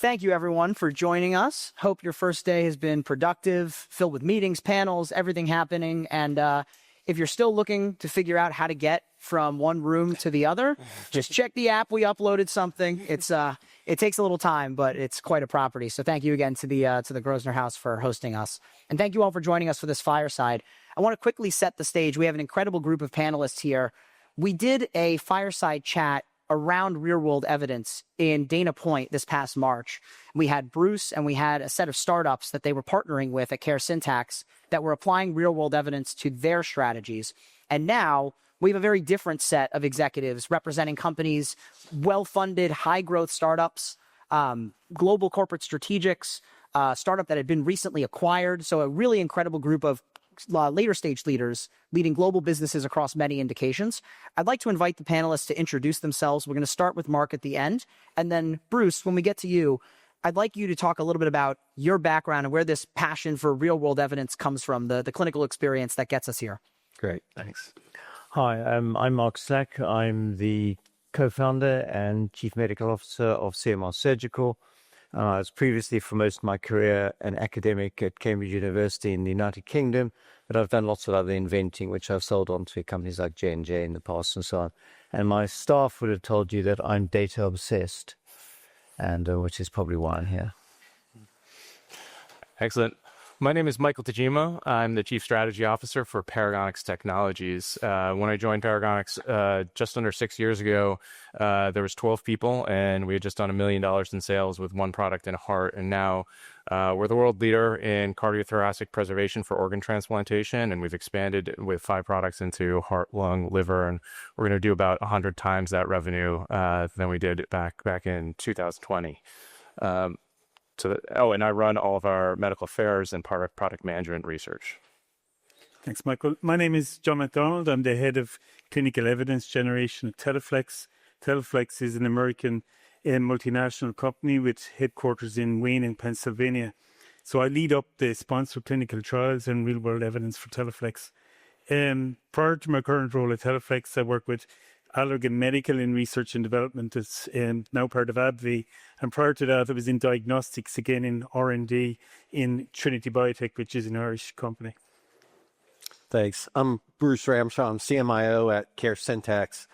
Thank you, everyone, for joining us. Hope your first day has been productive, filled with meetings, panels, everything happening. And if you're still looking to figure out how to get from one room to the other, just check the app. We uploaded something. It takes a little time, but it's quite a property. So thank you again to the Grosvenor House for hosting us. And thank you all for joining us for this fireside. I want to quickly set the stage. We have an incredible group of panelists here. We did a fireside chat around real-world evidence in Dana Point this past March. We had Bruce and we had a set of startups that they were partnering with at Caresyntax that were applying real-world evidence to their strategies. And now we have a very different set of executives representing companies, well-funded, high-growth startups, global corporate strategics, startup that had been recently acquired. So a really incredible group of later stage leaders leading global businesses across many indications. I'd like to invite the panelists to introduce themselves. We're going to start with Mark at the end. And then Bruce, when we get to you, I'd like you to talk a little bit about your background and where this passion for real world evidence comes from, the clinical experience that gets us here. Great, thanks. Hi, I'm Mark Slack. I'm the co-founder and chief medical officer of CMR Surgical. I was previously, for most of my career, an academic at Cambridge University in the United Kingdom, but I've done lots of other inventing, which I've sold on to companies like J&J in the past and so on. And my staff would have told you that I'm data obsessed, and which is probably why I'm here. Excellent. My name is Michael Tajima. I'm the Chief Strategy Officer for Paragonix Technologies. When I joined Paragonix just under 6 years ago, there was 12 people, and we had just done $1 million in sales with one product in heart. And now we're the world leader in cardiothoracic preservation for organ transplantation, and we've expanded with 5 products into heart, lung, liver, and we're going to do about 100 times that revenue than we did back in 2020. And I run all of our medical affairs and product management research. Thanks, Michael. My name is John McDonald. I'm the head of clinical evidence generation at Teleflex. Teleflex is an American multinational company with headquarters in Wayne, in Pennsylvania. So I lead up the sponsored clinical trials and real-world evidence for Teleflex. Prior to my current role at Teleflex, I work with Allergan Medical in research and development. It's now part of AbbVie. And prior to that, I was in diagnostics, again in R&D in Trinity Biotech, which is an Irish company. Thanks. I'm Bruce Ramshaw. I'm CMIO at Caresyntax.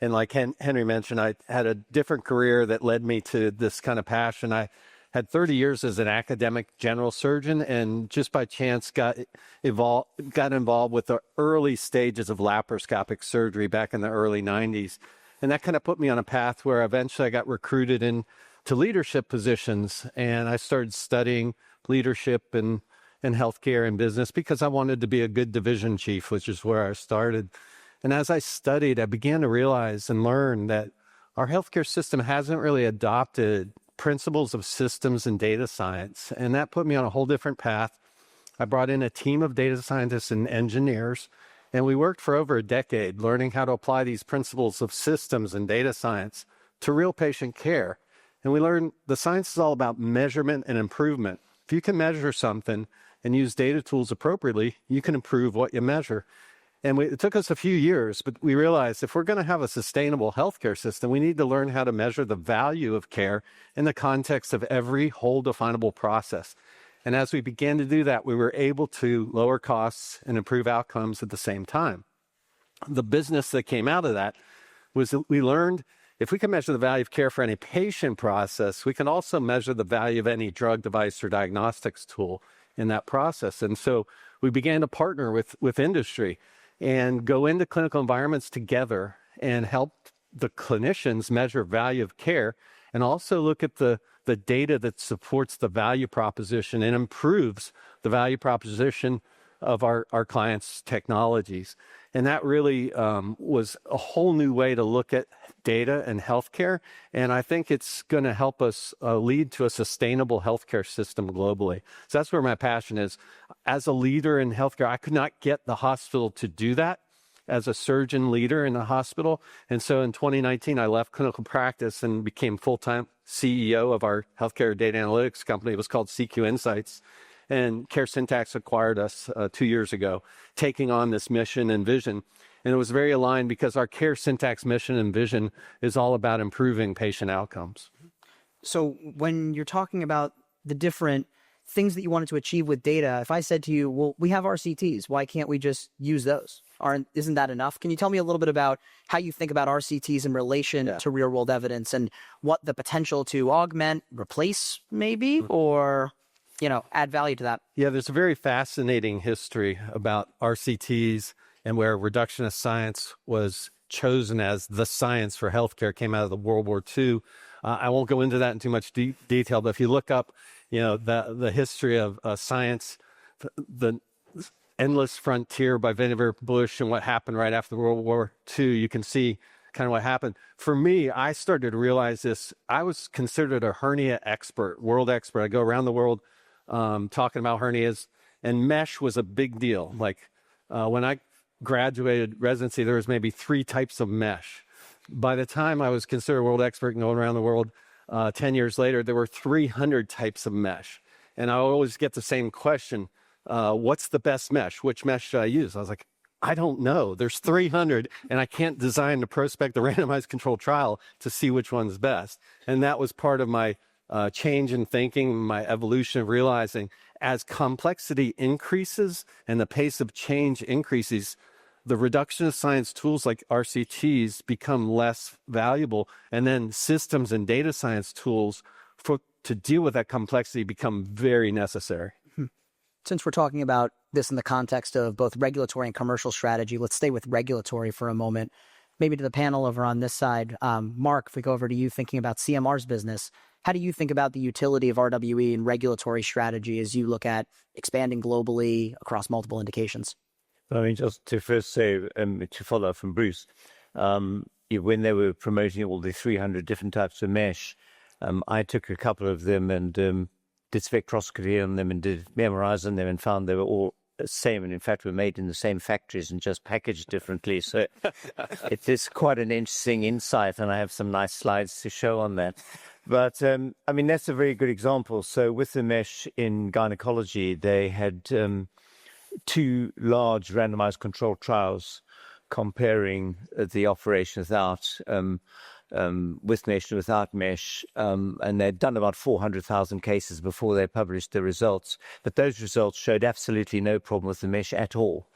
And like Henry mentioned, I had a different career that led me to this kind of passion. I had 30 years as an academic general surgeon, and just by chance got involved with the early stages of laparoscopic surgery back in the early 90s. And that kind of put me on a path where eventually I got recruited into leadership positions, and I started studying leadership and healthcare and business because I wanted to be a good division chief, which is where I started. And as I studied, I began to realize and learn that our healthcare system hasn't really adopted principles of systems and data science. And that put me on a whole different path. I brought in a team of data scientists and engineers, and we worked for over a decade learning how to apply these principles of systems and data science to real patient care. And we learned the science is all about measurement and improvement. If you can measure something and use data tools appropriately, you can improve what you measure. And it took us a few years, but we realized if we're going to have a sustainable healthcare system, we need to learn how to measure the value of care in the context of every whole definable process. And as we began to do that, we were able to lower costs and improve outcomes at the same time. The business that came out of that was that we learned if we can measure the value of care for any patient process, we can also measure the value of any drug, device, or diagnostics tool in that process. And so we began to partner with industry and go into clinical environments together and help the clinicians measure value of care and also look at the data that supports the value proposition and improves the value proposition of our clients' technologies. And that really was a whole new way to look at data and healthcare. And I think it's going to help us lead to a sustainable healthcare system globally. So that's where my passion is. As a leader in healthcare, I could not get the hospital to do that as a surgeon leader in the hospital. And so in 2019, I left clinical practice and became full-time CEO of our healthcare data analytics company. It was called CQ Insights. And Caresyntax acquired us 2 years ago, taking on this mission and vision. And it was very aligned because our Caresyntax mission and vision is all about improving patient outcomes. So when you're talking about the different things that you wanted to achieve with data, if I said to you, well, we have RCTs, why can't we just use those? Isn't that enough? Can you tell me a little bit about how you think about RCTs in relation to real world evidence and what the potential to augment, replace maybe, or, add value to that? Yeah, there's a very fascinating history about RCTs and where reductionist science was chosen as the science for healthcare, came out of the World War II. I won't go into that in too much detail, but if you look up, the history of science, the Endless Frontier by Vannevar Bush and what happened right after World War II, you can see kind of what happened. For me, I started to realize this. I was considered a hernia expert, world expert. I go around the world talking about hernias, and mesh was a big deal. Like when I graduated residency, there was maybe 3 types of mesh. By the time I was considered a world expert and going around the world 10 years later, there were 300 types of mesh. And I always get the same question, what's the best mesh? Which mesh should I use? I was like, I don't know. There's 300, and I can't design the prospect, the randomized controlled trial to see which one's best. And that was part of my change in thinking, my evolution of realizing as complexity increases and the pace of change increases, the reductionist science tools like RCTs become less valuable, and then systems and data science tools to deal with that complexity become very necessary. Since we're talking about this in the context of both regulatory and commercial strategy, let's stay with regulatory for a moment. Maybe to the panel over on this side. Mark, if we go over to you thinking about CMR's business, how do you think about the utility of RWE and regulatory strategy as you look at expanding globally across multiple indications? I mean, just to first say, to follow up from Bruce, when they were promoting all the 300 different types of mesh, I took a couple of them and did spectroscopy on them and did MRIs on them and found they were all the same, and in fact were made in the same factories and just packaged differently. So it is quite an interesting insight, and I have some nice slides to show on that. But I mean, that's a very good example. So with the mesh in gynecology, they had 2 large randomized controlled trials comparing the operation without with mesh and without mesh, and they'd done about 400,000 cases before they published the results. But those results showed absolutely no problem with the mesh at all,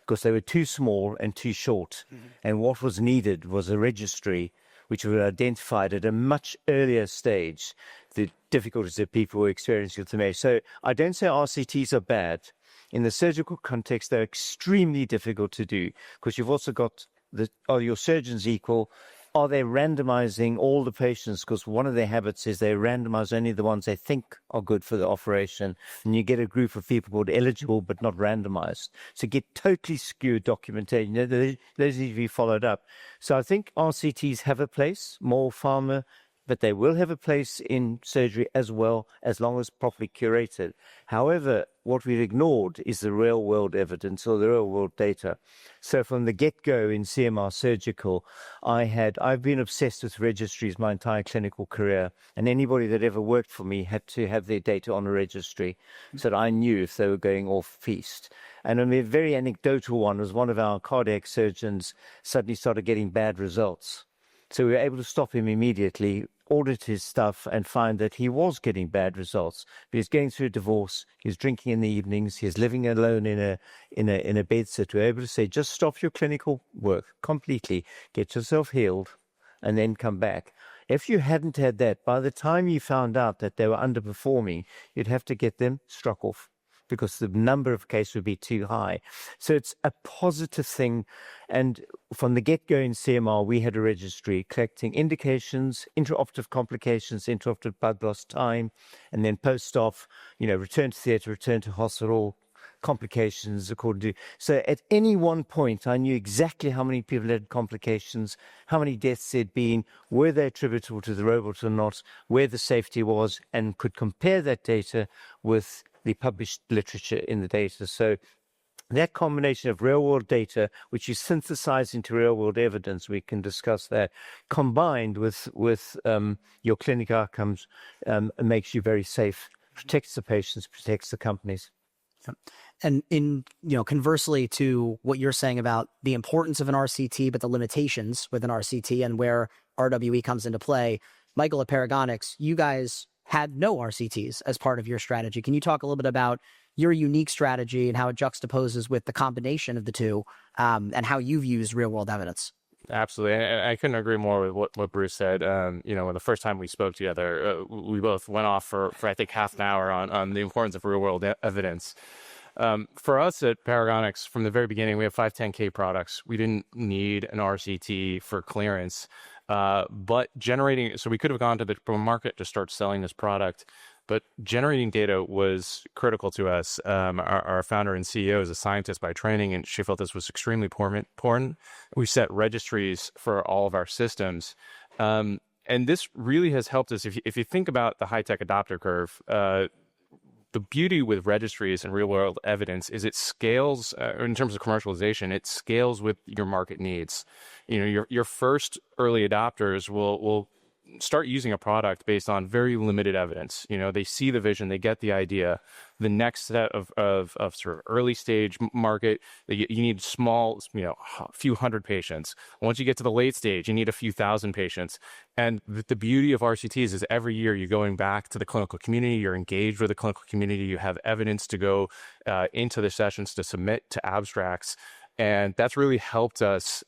because they were too small and too short. And what was needed was a registry which would have identified at a much earlier stage the difficulties that people were experiencing with the mesh. So I don't say RCTs are bad. In the surgical context, they're extremely difficult to do, because you've also got are your surgeons equal? Are they randomizing all the patients? Because one of their habits is they randomize only the ones they think are good for the operation. And you get a group of people called eligible but not randomized. So get totally skewed documentation. Those need to be followed up. So I think RCTs have a place, more pharma, but they will have a place in surgery as well, as long as properly curated. However, what we've ignored is the real-world evidence or the real-world data. So from the get-go in CMR Surgical, I've been obsessed with registries my entire clinical career, and anybody that ever worked for me had to have their data on a registry so that I knew if they were going off feast. And a very anecdotal one was one of our cardiac surgeons suddenly started getting bad results. So we were able to stop him immediately, audit his stuff, and find that he was getting bad results. He was going through a divorce. He was drinking in the evenings. He was living alone in a bed sit. We were able to say, just stop your clinical work completely, get yourself healed, and then come back. If you hadn't had that, by the time you found out that they were underperforming, you'd have to get them struck off, because the number of cases would be too high. So it's a positive thing. And from the get-go in CMR, we had a registry collecting indications, intraoperative complications, intraoperative blood loss time, and then post-op, return to theatre, return to hospital, complications according to. So at any one point, I knew exactly how many people had complications, how many deaths there'd been, were they attributable to the robot or not, where the safety was, and could compare that data with the published literature in the data. So that combination of real-world data, which you synthesize into real-world evidence, we can discuss that, combined with your clinical outcomes, makes you very safe, protects the patients, protects the companies. And conversely to what you're saying about the importance of an RCT, but the limitations with an RCT and where RWE comes into play, Michael at Paragonix, you guys had no RCTs as part of your strategy. Can you talk a little bit about your unique strategy and how it juxtaposes with the combination of the two, and how you've used real-world evidence? Absolutely. I couldn't agree more with what Bruce said. When the first time we spoke together, we both went off for I think half an hour on the importance of real world evidence. For us at Paragonix, from the very beginning, we have 510K products. We didn't need an RCT for clearance, but so we could have gone to the market to start selling this product. But generating data was critical to us. Our founder and CEO is a scientist by training, and she felt this was extremely important. We set registries for all of our systems. And this really has helped us. If you think about the high-tech adopter curve, the beauty with registries and real-world evidence is it scales, in terms of commercialization, it scales with your market needs. Your first early adopters will start using a product based on very limited evidence. They see the vision, they get the idea. The next set of sort of early stage market, you need small, a few hundred patients. Once you get to the late stage, you need a few thousand patients. And the beauty of RCTs is every year you're going back to the clinical community, you're engaged with the clinical community, you have evidence to go into the sessions to submit to abstracts. And that's really helped us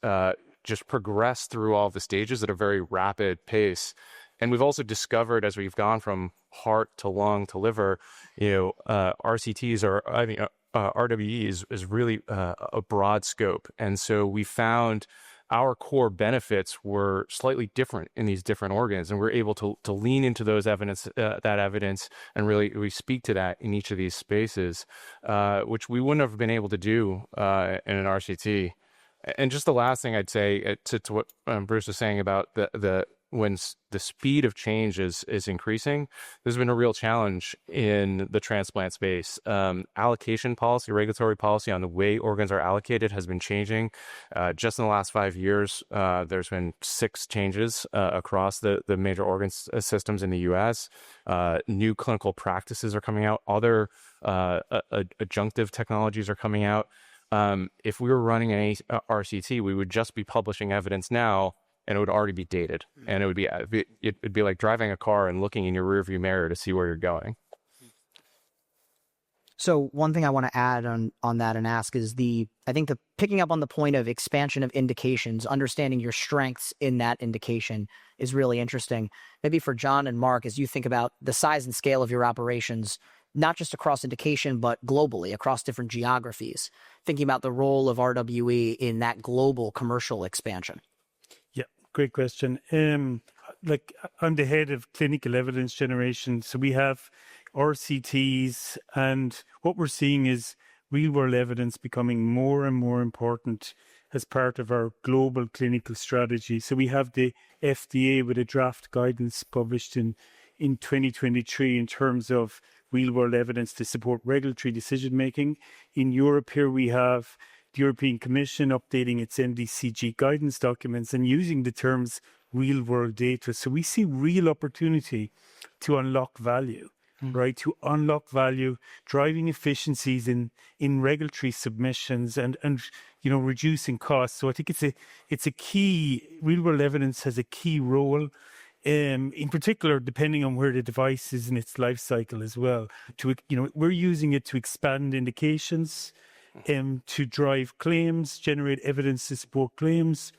just progress through all the stages at a very rapid pace. And we've also discovered, as we've gone from heart to lung to liver, RCTs RWE is really a broad scope. And so we found our core benefits were slightly different in these different organs, and we're able to lean into that evidence, and we speak to that in each of these spaces, which we wouldn't have been able to do in an RCT. And just the last thing I'd say to what Bruce was saying about when the speed of change is increasing, there's been a real challenge in the transplant space. Allocation policy, regulatory policy on the way organs are allocated has been changing. Just in the last 5 years, there's been 6 changes across the major organ systems in the U.S. New clinical practices are coming out. Other adjunctive technologies are coming out. If we were running an RCT, we would just be publishing evidence now, and it would already be dated. And it'd be like driving a car and looking in your rearview mirror to see where you're going. So one thing I want to add on that and ask is I think picking up on the point of expansion of indications, understanding your strengths in that indication is really interesting. Maybe for John and Mark, as you think about the size and scale of your operations, not just across indication, but globally, across different geographies, thinking about the role of RWE in that global commercial expansion. Yeah, great question. I'm the head of clinical evidence generation. So we have RCTs, and what we're seeing is real-world evidence becoming more and more important as part of our global clinical strategy. So we have the FDA with a draft guidance published in 2023 in terms of real-world evidence to support regulatory decision-making. In Europe here, we have the European Commission updating its MDCG guidance documents and using the terms real-world data. So we see real opportunity to unlock value, right? To unlock value, driving efficiencies in regulatory submissions and reducing costs. So I think it's a key, real-world evidence has a key role. In particular, depending on where the device is in its life cycle as well, we're using it to expand indications, to drive claims, generate evidence to support claims,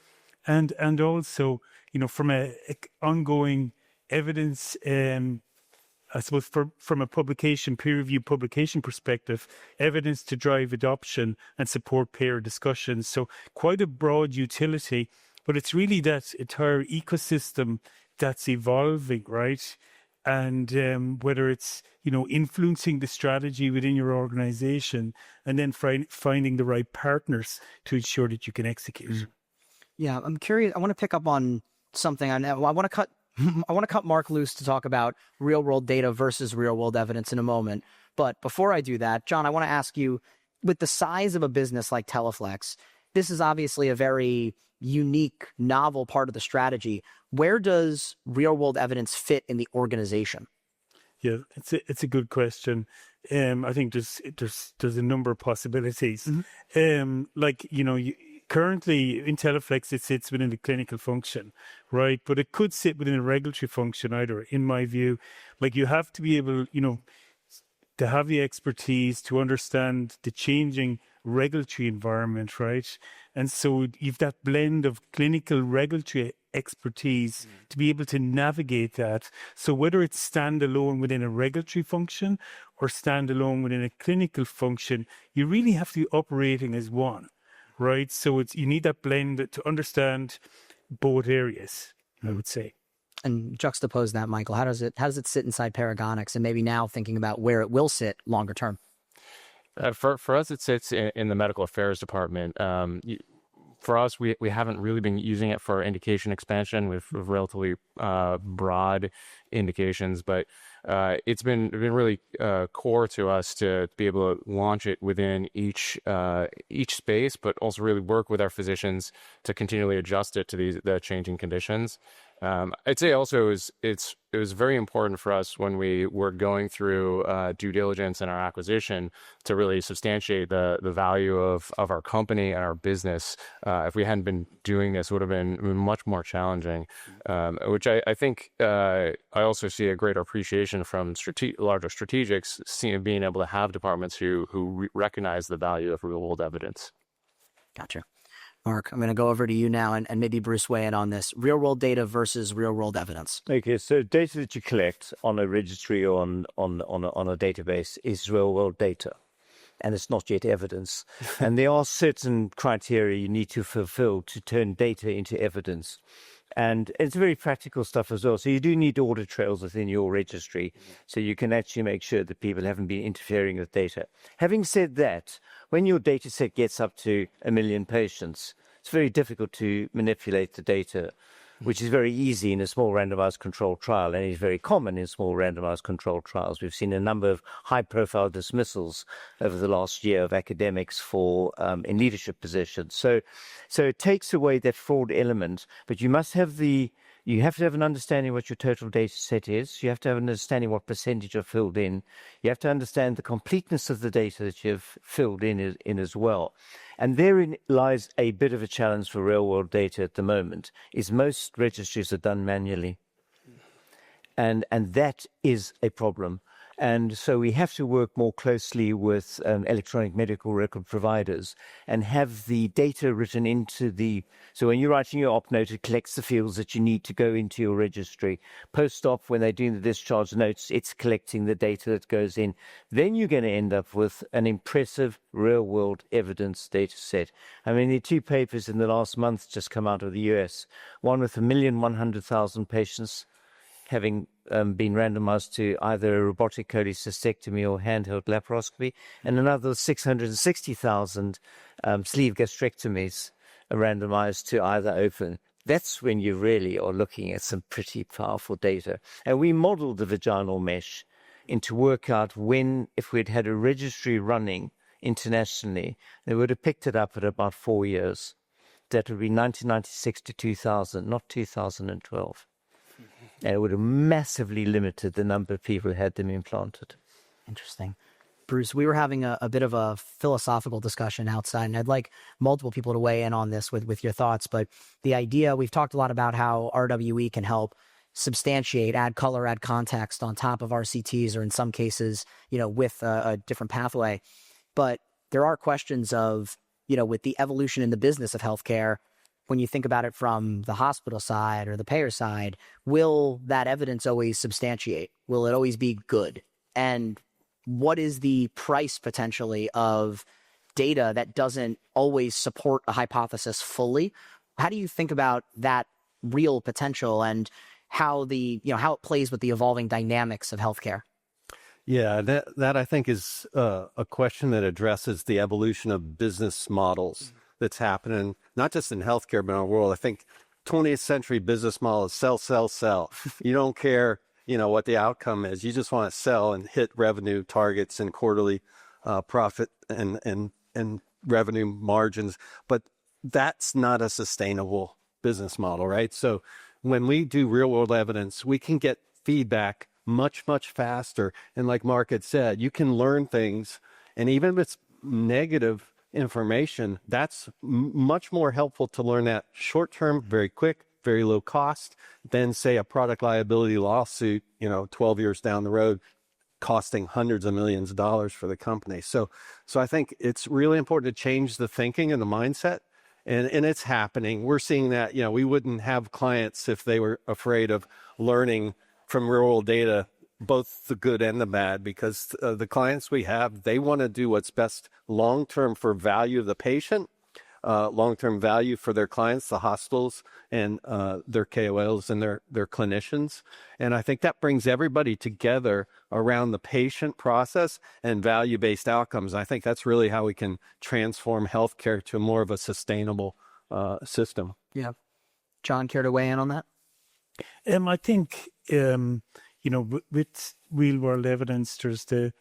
and also, from a ongoing evidence, I suppose from a peer review publication perspective, evidence to drive adoption and support payer discussions. So quite a broad utility, but it's really that entire ecosystem that's evolving, right? And whether it's, influencing the strategy within your organization and then finding the right partners to ensure that you can execute. Yeah, I'm curious. I want to pick up on something. I want to cut Mark loose to talk about real world data versus real world evidence in a moment. But before I do that, John, I want to ask you, with the size of a business like Teleflex, this is obviously a very unique, novel part of the strategy. Where does real-world evidence fit in the organization? Yeah, it's a good question. I think there's a number of possibilities. currently in Teleflex, it sits within the clinical function, right? But it could sit within a regulatory function either, in my view. Like you have to be able, to have the expertise to understand the changing regulatory environment, right? And so you've that blend of clinical regulatory expertise to be able to navigate that. So whether it's standalone within a regulatory function or standalone within a clinical function, you really have to be operating as one, right? So you need that blend to understand both areas, I would say. And juxtapose that, Michael. How does it sit inside Paragonix, and maybe now thinking about where it will sit longer term? For us, it sits in the medical affairs department. For us, we haven't really been using it for indication expansion with relatively broad indications, but it's been really core to us to be able to launch it within each space, but also really work with our physicians to continually adjust it to the changing conditions. I'd say also it was very important for us when we were going through due diligence and our acquisition to really substantiate the value of our company and our business. If we hadn't been doing this, it would have been much more challenging, which I think I also see a greater appreciation from larger strategics being able to have departments who recognize the value of real-world evidence. Gotcha. Mark, I'm going to go over to you now and maybe Bruce weigh in on this. Real-world data versus real-world evidence. Okay, so data that you collect on a registry or on a database is real-world data, and it's not yet evidence. And there are certain criteria you need to fulfill to turn data into evidence. And it's very practical stuff as well. So you do need audit trails within your registry so you can actually make sure that people haven't been interfering with data. Having said that, when your data set gets up to 1 million patients, it's very difficult to manipulate the data, which is very easy in a small randomized controlled trial and is very common in small randomized controlled trials. We've seen a number of high-profile dismissals over the last year of academics in leadership positions. So it takes away that fraud element, but you have to have an understanding what your total data set is. You have to have an understanding what percentage are filled in. You have to understand the completeness of the data that you've filled in as well. And therein lies a bit of a challenge for real-world data at the moment, is most registries are done manually. And that is a problem. And so we have to work more closely with electronic medical record providers and have the data written into so when you're writing your op note, it collects the fields that you need to go into your registry. Post-op, when they're doing the discharge notes, it's collecting the data that goes in. Then you're going to end up with an impressive real-world evidence data set. I mean, the 2 papers in the last month just come out of the US, one with 1,100,000 patients having been randomized to either a robotic cholecystectomy or handheld laparoscopy, and another 660,000 sleeve gastrectomies are randomized to either open. That's when you really are looking at some pretty powerful data. And we modeled the vaginal mesh to work out if we'd had a registry running internationally, they would have picked it up at about 4 years. That would be 1996 to 2000, not 2012. And it would have massively limited the number of people who had them implanted. Interesting. Bruce, we were having a bit of a philosophical discussion outside, and I'd like multiple people to weigh in on this with your thoughts. But the idea, we've talked a lot about how RWE can help substantiate, add color, add context on top of RCTs, or in some cases, with a different pathway. But there are questions of, with the evolution in the business of healthcare, when you think about it from the hospital side or the payer side, will that evidence always substantiate? Will it always be good? And what is the price potentially of data that doesn't always support a hypothesis fully? How do you think about that real potential and how how it plays with the evolving dynamics of healthcare? Yeah, that I think is a question that addresses the evolution of business models that's happening, not just in healthcare, but in our world. I think 20th century business model is sell, sell, sell. You don't care, what the outcome is. You just want to sell and hit revenue targets and quarterly profit and revenue margins. But that's not a sustainable business model, right? So when we do real world evidence, we can get feedback much, much faster. And like Mark had said, you can learn things. And even if it's negative, information, that's much more helpful to learn that short term, very quick, very low cost, than say a product liability lawsuit, 12 years down the road, costing hundreds of millions of dollars for the company. So I think it's really important to change the thinking and the mindset. And it's happening. We're seeing that, we wouldn't have clients if they were afraid of learning from real world data, both the good and the bad, because the clients we have, they want to do what's best long-term for value of the patient, long-term value for their clients, the hospitals and their KOLs and their clinicians. And I think that brings everybody together around the patient process and value-based outcomes. I think that's really how we can transform healthcare to more of a sustainable system. Yeah. John, care to weigh in on that? I think, with real-world evidence, there's the,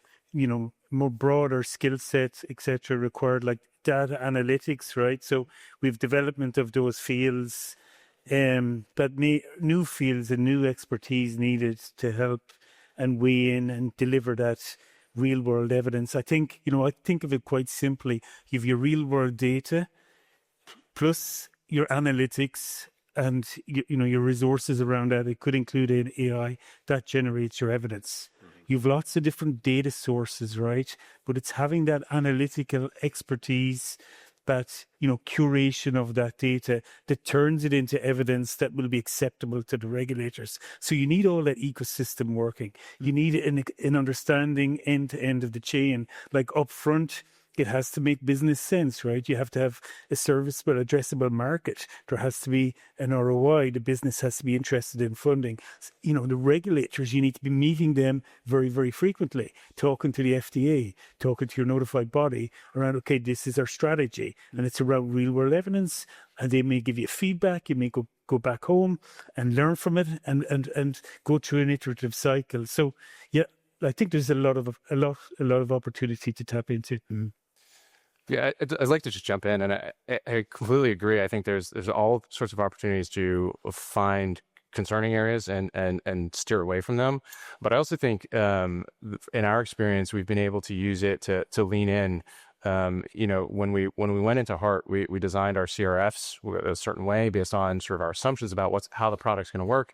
more broader skill sets, et cetera, required, like data analytics, right? So we've development of those fields, new fields and new expertise needed to help and weigh in and deliver that real-world evidence. I think, I think of it quite simply. You have your real-world data plus your analytics and your resources around that. It could include an AI that generates your evidence. You've lots of different data sources, right? But it's having that analytical expertise, that curation of that data that turns it into evidence that will be acceptable to the regulators. So you need all that ecosystem working. You need an understanding end to end of the chain, like upfront. It has to make business sense, right? You have to have a serviceable, addressable market. There has to be an ROI. The business has to be interested in funding. The regulators, you need to be meeting them very, very frequently, talking to the FDA, talking to your notified body around, okay, this is our strategy. And it's around real world evidence. And they may give you feedback. You may go back home and learn from it and go through an iterative cycle. So, yeah, I think there's a lot of opportunity to tap into. Yeah, I'd like to just jump in, and I completely agree. I think there's all sorts of opportunities to find concerning areas and steer away from them. But I also think, in our experience, we've been able to use it to lean in. When we went into heart, we designed our CRFs a certain way based on sort of our assumptions about how the product's going to work.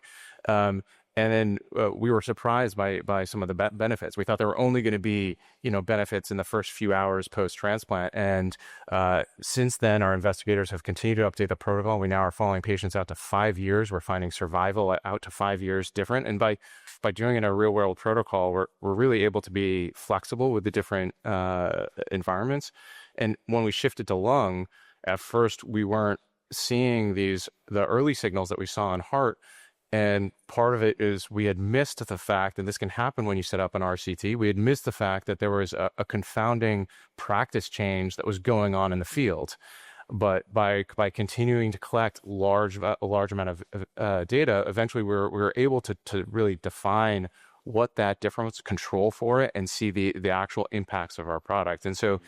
And then we were surprised by some of the benefits. We thought there were only going to be, benefits in the first few hours post-transplant. And since then, our investigators have continued to update the protocol. We now are following patients out to 5 years. We're finding survival out to 5 years different. And by doing it in a real-world protocol, we're really able to be flexible with the different environments. And when we shifted to lung, at first we weren't seeing the early signals that we saw in heart. And part of it is we had missed the fact, and this can happen when you set up an RCT, we had missed the fact that there was a confounding practice change that was going on in the field. But by continuing to collect a large amount of data, eventually we were able to really define what that difference, control for it, and see the actual impacts of our product. And so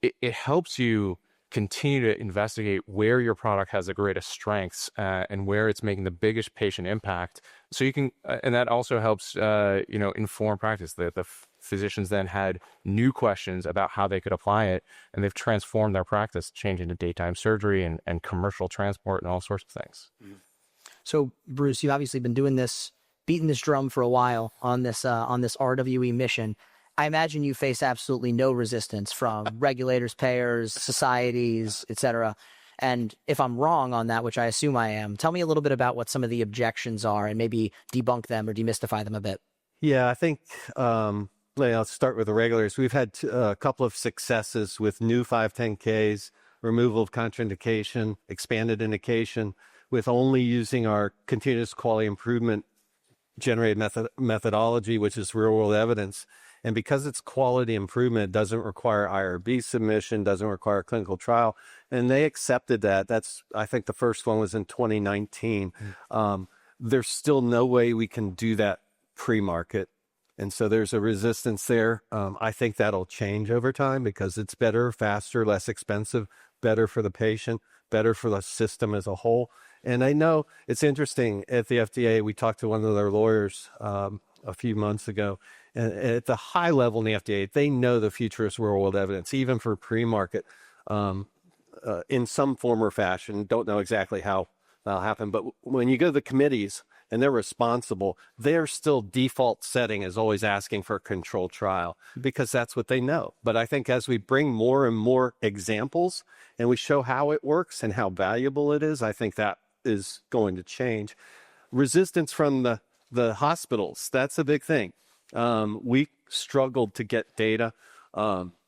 it helps you continue to investigate where your product has the greatest strengths and where it's making the biggest patient impact. So you can, and that also helps, inform practice. The physicians then had new questions about how they could apply it, and they've transformed their practice, changing to daytime surgery and commercial transport and all sorts of things. So, Bruce, you've obviously been doing this, beating this drum for a while on this RWE mission. I imagine you face absolutely no resistance from regulators, payers, societies, et cetera. And if I'm wrong on that, which I assume I am, tell me a little bit about what some of the objections are and maybe debunk them or demystify them a bit. Yeah, I think I'll start with the regulators. We've had a couple of successes with new 510Ks, removal of contraindication, expanded indication, with only using our continuous quality improvement generated methodology, which is real world evidence. And because it's quality improvement, it doesn't require IRB submission, doesn't require clinical trial. And they accepted that. I think the first one was in 2019. There's still no way we can do that pre-market. And so there's a resistance there. I think that'll change over time because it's better, faster, less expensive, better for the patient, better for the system as a whole. And I know it's interesting at the FDA, we talked to one of their lawyers a few months ago. And at the high level in the FDA, they know the future is real world evidence, even for pre-market. in some form or fashion. Don't know exactly how that'll happen, but when you go to the committees and they're responsible, their still default setting is always asking for a controlled trial because that's what they know. But I think as we bring more and more examples and we show how it works and how valuable it is, I think that is going to change. Resistance from the hospitals, that's a big thing. We struggled to get data,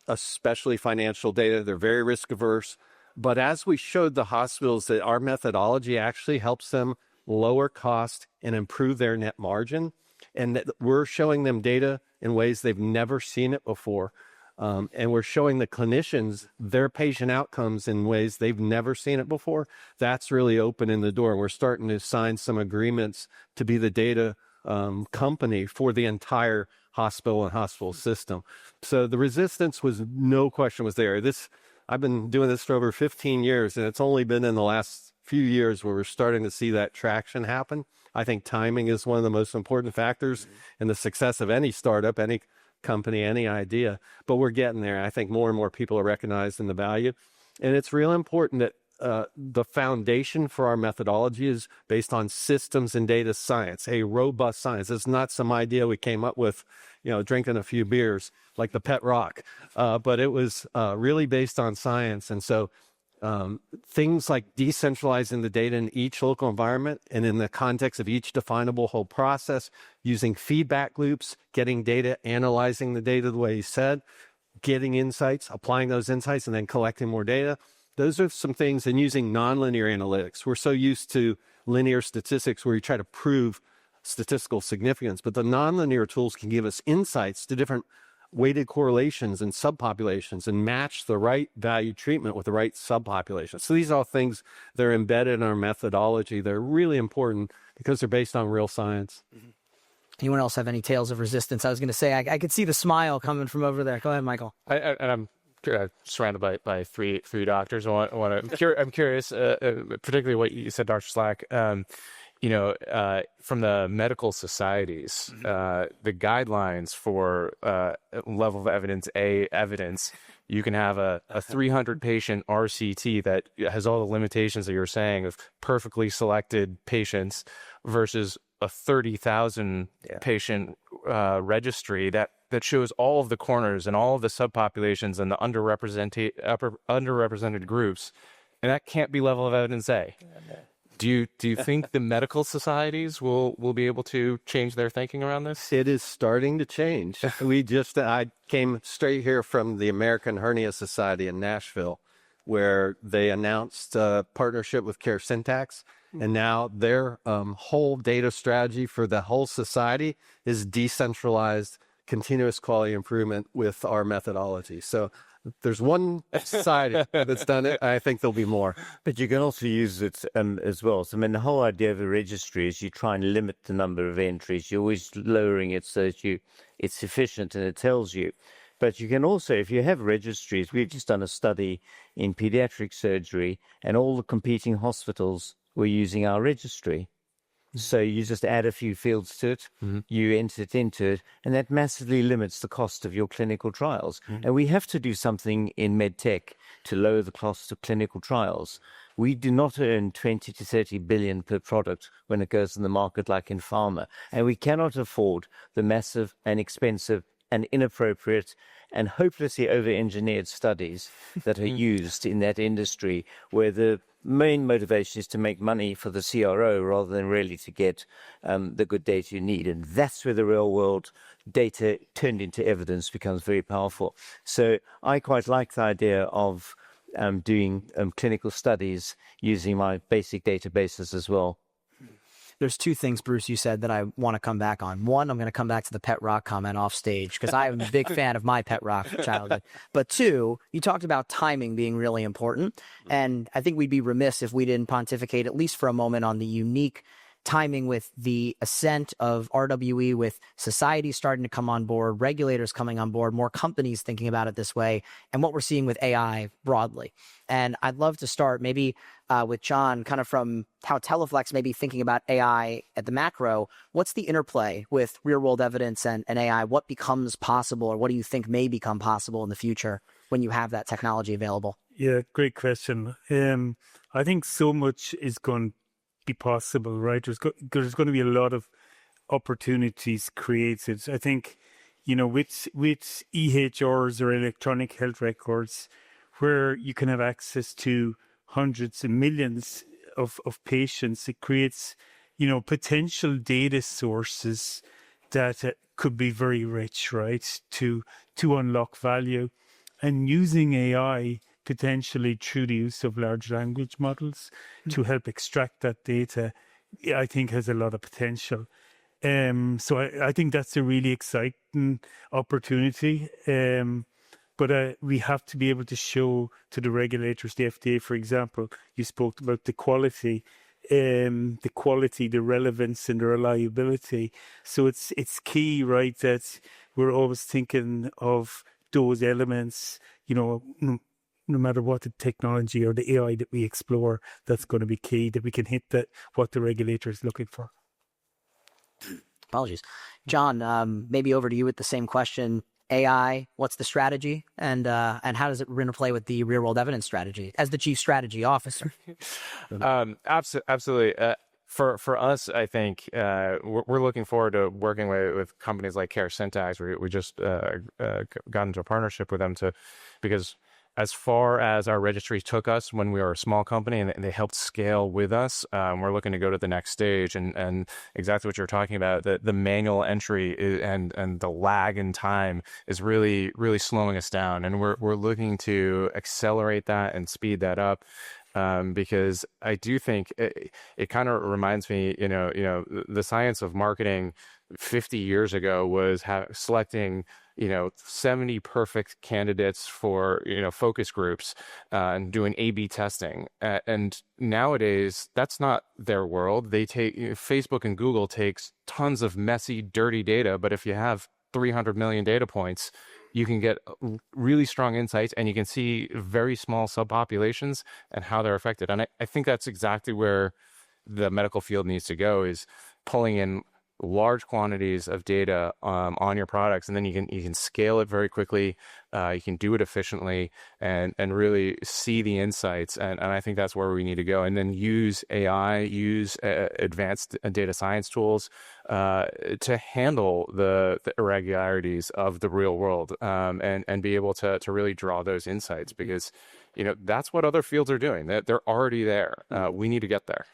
especially financial data. They're very risk averse. But as we showed the hospitals that our methodology actually helps them lower cost and improve their net margin, and that we're showing them data in ways they've never seen it before, and we're showing the clinicians their patient outcomes in ways they've never seen it before, that's really opening the door. We're starting to sign some agreements to be the data company for the entire hospital and hospital system. So the resistance was no question was there. I've been doing this for over 15 years, and it's only been in the last few years where we're starting to see that traction happen. I think timing is one of the most important factors in the success of any startup, any company, any idea. But we're getting there. I think more and more people are recognizing the value. And it's real important that the foundation for our methodology is based on systems and data science, a robust science. It's not some idea we came up with, drinking a few beers like the pet rock, but it was really based on science. And so things like decentralizing the data in each local environment and in the context of each definable whole process, using feedback loops, getting data, analyzing the data the way you said, getting insights, applying those insights, and then collecting more data. Those are some things, and using nonlinear analytics. We're so used to linear statistics where you try to prove statistical significance, but the nonlinear tools can give us insights to different weighted correlations and subpopulations and match the right value treatment with the right subpopulation. So these are all things that are embedded in our methodology. They're really important because they're based on real science. Anyone else have any tales of resistance? I was going to say, I could see the smile coming from over there. Go ahead, Michael. I'm surrounded by three doctors. I'm curious, particularly what you said, Dr. Slack. From the medical societies, the guidelines for level of evidence, you can have a 300 patient RCT that has all the limitations that you're saying of perfectly selected patients versus a 30,000 patient registry that shows all of the corners and all of the subpopulations and the underrepresented groups, and that can't be level of evidence A. Do you think the medical societies will be able to change their thinking around this? It is starting to change. I came straight here from the American Hernia Society in Nashville, where they announced a partnership with Caresyntax, and now their whole data strategy for the whole society is decentralized continuous quality improvement with our methodology. So there's one society that's done it. I think there'll be more. But you can also use it as well. So, the whole idea of a registry is you try and limit the number of entries. You're always lowering it so that it's efficient and it tells you. But you can also, if you have registries, we've just done a study in pediatric surgery, and all the competing hospitals were using our registry. So you just add a few fields to it, you enter it into it, and that massively limits the cost of your clinical trials. And we have to do something in Medtech to lower the cost of clinical trials. We do not earn 20 to 30 billion per product when it goes in the market like in pharma. And we cannot afford the massive and expensive and inappropriate and hopelessly over-engineered studies that are used in that industry, where the main motivation is to make money for the CRO rather than really to get the good data you need. And that's where the real world data turned into evidence becomes very powerful. So I quite like the idea of doing clinical studies using my basic databases as well. There's two things, Bruce, you said that I want to come back on. One, I'm going to come back to the pet rock comment off stage because I'm a big fan of my pet rock childhood. But two, you talked about timing being really important. And I think we'd be remiss if we didn't pontificate, at least for a moment, on the unique timing with the ascent of RWE, with society starting to come on board, regulators coming on board, more companies thinking about it this way, and what we're seeing with AI broadly. And I'd love to start maybe with John, kind of from how Teleflex may be thinking about AI at the macro. What's the interplay with real world evidence and AI? What becomes possible, or what do you think may become possible in the future? when you have that technology available? Yeah, great question. I think so much is going to be possible, right? There's going to be a lot of opportunities created. I think, with EHRs or electronic health records, where you can have access to hundreds and millions of patients, it creates, potential data sources that could be very rich, right? To unlock value, and using AI potentially through the use of large language models to help extract that data, I think has a lot of potential. So I think that's a really exciting opportunity. But we have to be able to show to the regulators, the FDA, for example, you spoke about the quality, the relevance, and the reliability. So it's key, right, that we're always thinking of those elements, no matter what the technology or the AI that we explore, that's going to be key, that we can hit what the regulator is looking for. Apologies. John, maybe over to you with the same question. AI, what's the strategy, and how does it interplay with the real-world evidence strategy as the chief strategy officer? Absolutely. For us, I think we're looking forward to working with companies like Caresyntax. We just got into a partnership with them because as far as our registry took us when we were a small company, and they helped scale with us, we're looking to go to the next stage. And exactly what you're talking about, the manual entry and the lag in time is really, really slowing us down. And we're looking to accelerate that and speed that up. Because I do think it kind of reminds me, the science of marketing 50 years ago was selecting 70 perfect candidates for, focus groups, and doing A/B testing. And nowadays, that's not their world. They take Facebook and Google takes tons of messy, dirty data. But if you have 300 million data points, you can get really strong insights, and you can see very small subpopulations and how they're affected. And I think that's exactly where the medical field needs to go, is pulling in large quantities of data on your products, and then you can scale it very quickly. You can do it efficiently and really see the insights. And I think that's where we need to go. And then use AI, use advanced data science tools to handle the irregularities of the real world, and be able to really draw those insights, because that's what other fields are doing. They're already there. We need to get there.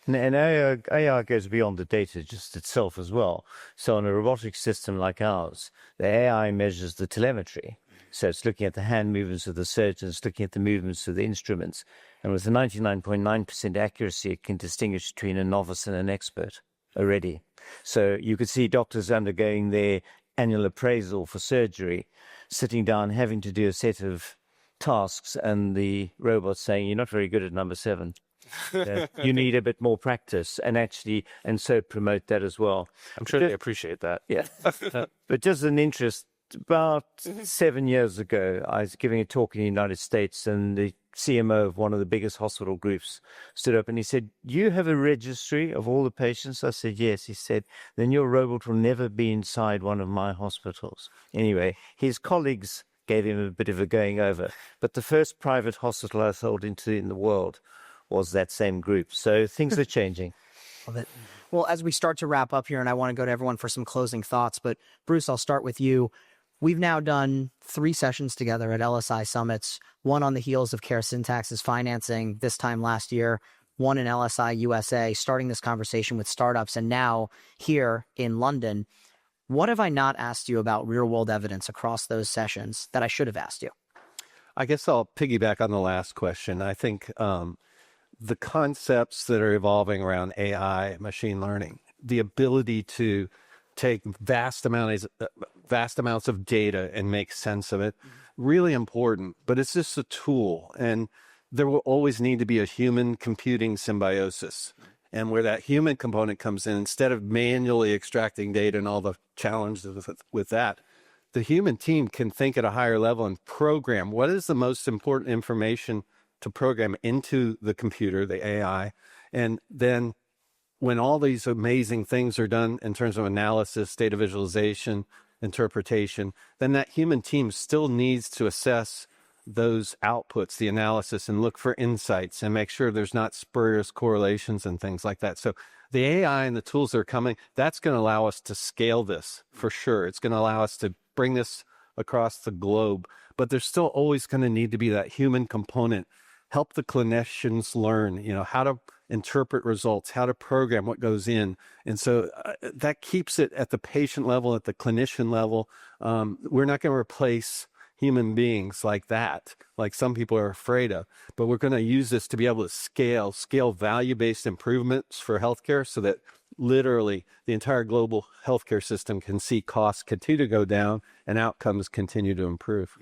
And AI goes beyond the data just itself as well. So on a robotic system like ours, the AI measures the telemetry. So it's looking at the hand movements of the surgeons, looking at the movements of the instruments. And with a 99.9% accuracy, it can distinguish between a novice and an expert already. So you could see doctors undergoing their annual appraisal for surgery, sitting down, having to do a set of tasks, and the robot saying, "You're not very good at number 7. You need a bit more practice," and so promote that as well. I'm sure they appreciate that. Yeah. But just an interest, about 7 years ago, I was giving a talk in the United States, and the CMO of one of the biggest hospital groups stood up and he said, "You have a registry of all the patients?" I said, "Yes." He said, "Then your robot will never be inside one of my hospitals." Anyway, his colleagues gave him a bit of a going over. But the first private hospital I sold into in the world was that same group. So things are changing. Love it. Well, as we start to wrap up here, and I want to go to everyone for some closing thoughts, but Bruce, I'll start with you. We've now done 3 sessions together at LSI Summits, one on the heels of Caresyntax's financing this time last year, one in LSI USA, starting this conversation with startups, and now here in London. What have I not asked you about real-world evidence across those sessions that I should have asked you? I guess I'll piggyback on the last question. I think the concepts that are evolving around AI, machine learning, the ability to take vast amounts of data and make sense of it, really important. But it's just a tool, and there will always need to be a human computing symbiosis. And where that human component comes in, instead of manually extracting data and all the challenges with that, the human team can think at a higher level and program what is the most important information to program into the computer, the AI. And then when all these amazing things are done in terms of analysis, data visualization, interpretation, then that human team still needs to assess those outputs, the analysis, and look for insights and make sure there's not spurious correlations and things like that. So the AI and the tools that are coming, that's going to allow us to scale this for sure. It's going to allow us to bring this across the globe, but there's still always going to need to be that human component. Help the clinicians learn, how to interpret results, how to program what goes in. And so that keeps it at the patient level, at the clinician level. We're not going to replace human beings like that, like some people are afraid of, but we're going to use this to be able to scale value-based improvements for healthcare so that literally the entire global healthcare system can see costs continue to go down and outcomes continue to improve.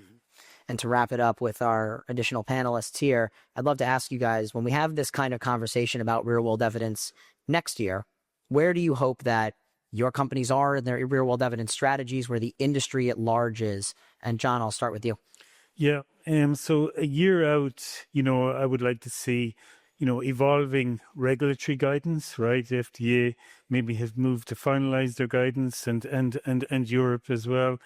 And to wrap it up with our additional panelists here, I'd love to ask you guys, when we have this kind of conversation about real-world evidence next year, where do you hope that your companies are in their real-world evidence strategies, where the industry at large is? And John, I'll start with you. Yeah. So a year out, I would like to see, evolving regulatory guidance, right? FDA maybe has moved to finalize their guidance and Europe as well.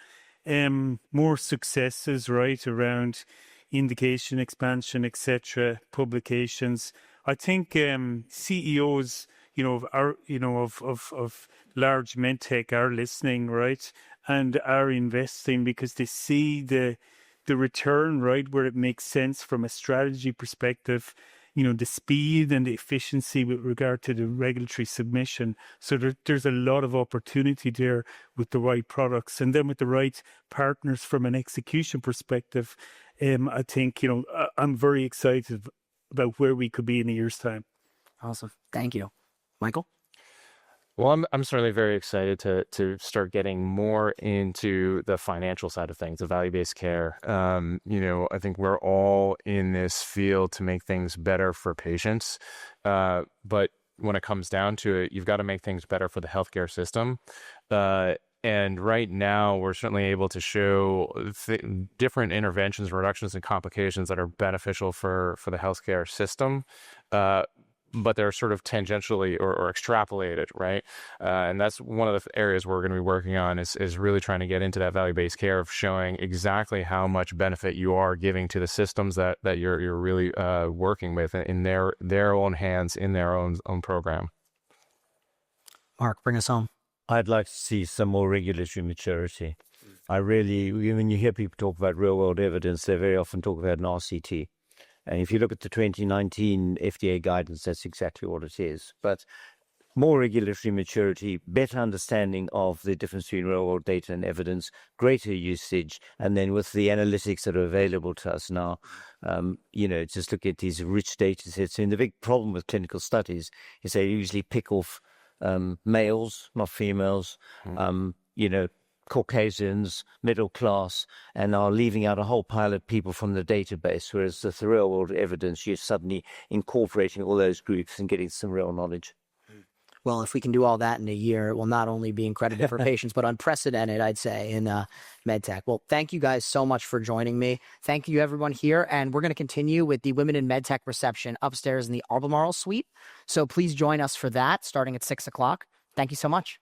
More successes, right, around indication expansion, etc., publications. I think CEOs, of large medtech are listening, right, and are investing because they see the return, right, where it makes sense from a strategy perspective. The speed and the efficiency with regard to the regulatory submission. So there's a lot of opportunity there with the right products. And then with the right partners from an execution perspective, I think, I'm very excited about where we could be in a year's time. Awesome. Thank you. Michael? Well, I'm certainly very excited to start getting more into the financial side of things, the value-based care. I think we're all in this field to make things better for patients. But when it comes down to it, you've got to make things better for the healthcare system. And right now, we're certainly able to show different interventions, reductions in complications that are beneficial for the healthcare system. But they're sort of tangentially or extrapolated, right? And that's one of the areas we're going to be working on is really trying to get into that value-based care of showing exactly how much benefit you are giving to the systems that you're really working with in their own hands, in their own program. Mark, bring us home. I'd like to see some more regulatory maturity. When you hear people talk about real-world evidence, they very often talk about an RCT. And if you look at the 2019 FDA guidance, that's exactly what it is. But more regulatory maturity, better understanding of the difference between real-world data and evidence, greater usage, and then with the analytics that are available to us now, just look at these rich data sets. And the big problem with clinical studies is they usually pick off males, not females, Caucasians, middle class, and are leaving out a whole pile of people from the database, whereas with the real world evidence, you're suddenly incorporating all those groups and getting some real knowledge. Well, if we can do all that in a year, it will not only be incredible for patients, but unprecedented, I'd say, in MedTech. Well, thank you guys so much for joining me. Thank you, everyone here. And we're going to continue with the Women in MedTech reception upstairs in the Albemarle Suite. So please join us for that starting at 6 o'clock. Thank you so much.